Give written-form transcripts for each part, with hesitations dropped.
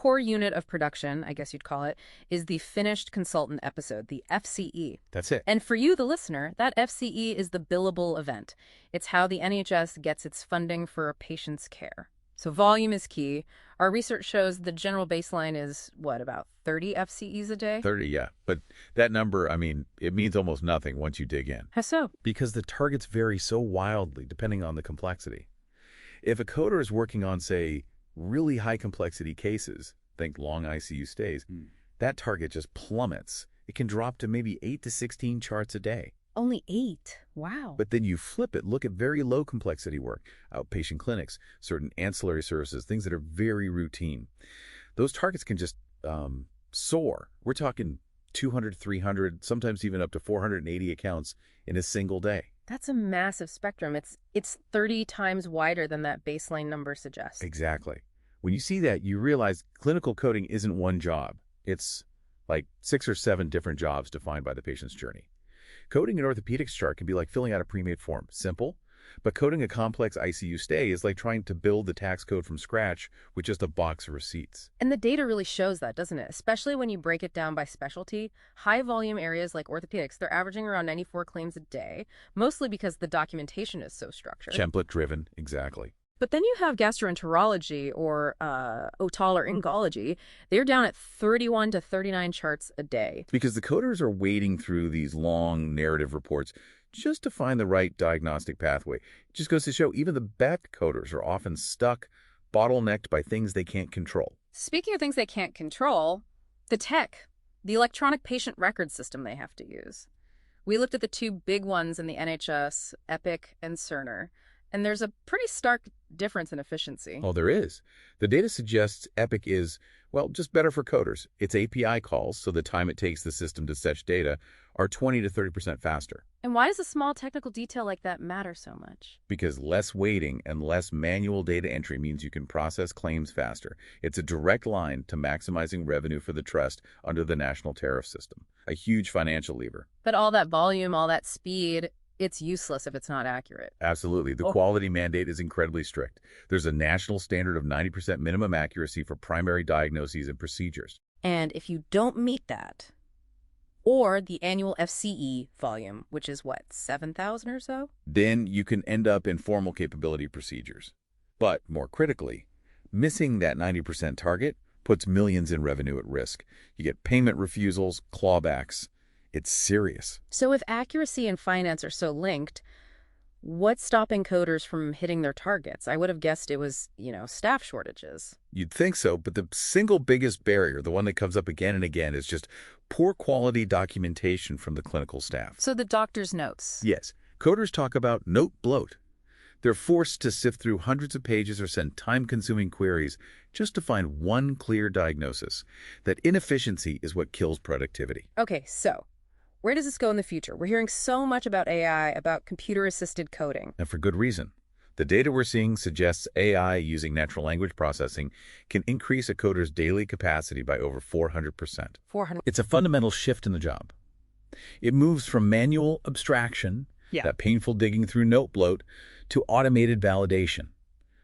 core unit of production, I guess you'd call it, is the finished consultant episode, the FCE. That's it. And for you, the listener, that FCE is the billable event. It's how the NHS gets its funding for a patient's care. So volume is key. Our research shows the general baseline is, what, about 30 FCEs a day? 30, yeah. But that number, I mean, it means almost nothing once you dig in. How so? Because the targets vary so wildly depending on the complexity. If a coder is working on, say, really high complexity cases, think long ICU stays, that target just plummets. It can drop to maybe 8 to 16 charts a day. Only 8? Wow. But then you flip it, look at very low complexity work, outpatient clinics, certain ancillary services, things that are very routine. Those targets can just soar. We're talking 200, 300, sometimes even up to 480 accounts in a single day. That's a massive spectrum. It's 30 times wider than that baseline number suggests. Exactly. When you see that, you realize clinical coding isn't one job. It's like 6 or 7 different jobs defined by the patient's journey. Coding an orthopedics chart can be like filling out a pre-made form. Simple, but coding a complex ICU stay is like trying to build the tax code from scratch with just a box of receipts. And the data really shows that, doesn't it? Especially when you break it down by specialty. High-volume areas like orthopedics, they're averaging around 94 claims a day, mostly because the documentation is so structured. Template-driven, exactly. But then you have gastroenterology or OTOL or oncology. They're down at 31 to 39 charts a day. Because the coders are wading through these long narrative reports just to find the right diagnostic pathway. It just goes to show even the best coders are often stuck, bottlenecked by things they can't control. Speaking of things they can't control, the tech, the electronic patient record system they have to use. We looked at the 2 big ones in the NHS, Epic and Cerner. And there's a pretty stark difference in efficiency. Oh, there is. The data suggests Epic is, well, just better for coders. Its API calls, so the time it takes the system to fetch data, are 20 to 30% faster. And why does a small technical detail like that matter so much? Because less waiting and less manual data entry means you can process claims faster. It's a direct line to maximizing revenue for the trust under the national tariff system, a huge financial lever. But all that volume, all that speed, it's useless if it's not accurate. Absolutely. The quality mandate is incredibly strict. There's a national standard of 90% minimum accuracy for primary diagnoses and procedures. And if you don't meet that, or the annual FCE volume, which is what, 7,000 or so? Then you can end up in formal capability procedures. But more critically, missing that 90% target puts millions in revenue at risk. You get payment refusals, clawbacks. It's serious. So if accuracy and finance are so linked, what's stopping coders from hitting their targets? I would have guessed it was, staff shortages. You'd think so, but the single biggest barrier, the one that comes up again and again, is just poor quality documentation from the clinical staff. So the doctor's notes. Yes. Coders talk about note bloat. They're forced to sift through hundreds of pages or send time-consuming queries just to find one clear diagnosis. That inefficiency is what kills productivity. Okay, so where does this go in the future? We're hearing so much about AI, about computer-assisted coding. And for good reason. The data we're seeing suggests AI using natural language processing can increase a coder's daily capacity by over 400%. 400. It's a fundamental shift in the job. It moves from manual abstraction, that painful digging through note bloat, to automated validation.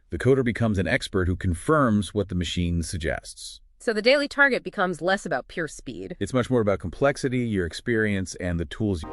The coder becomes an expert who confirms what the machine suggests. So the daily target becomes less about pure speed. It's much more about complexity, your experience, and the tools you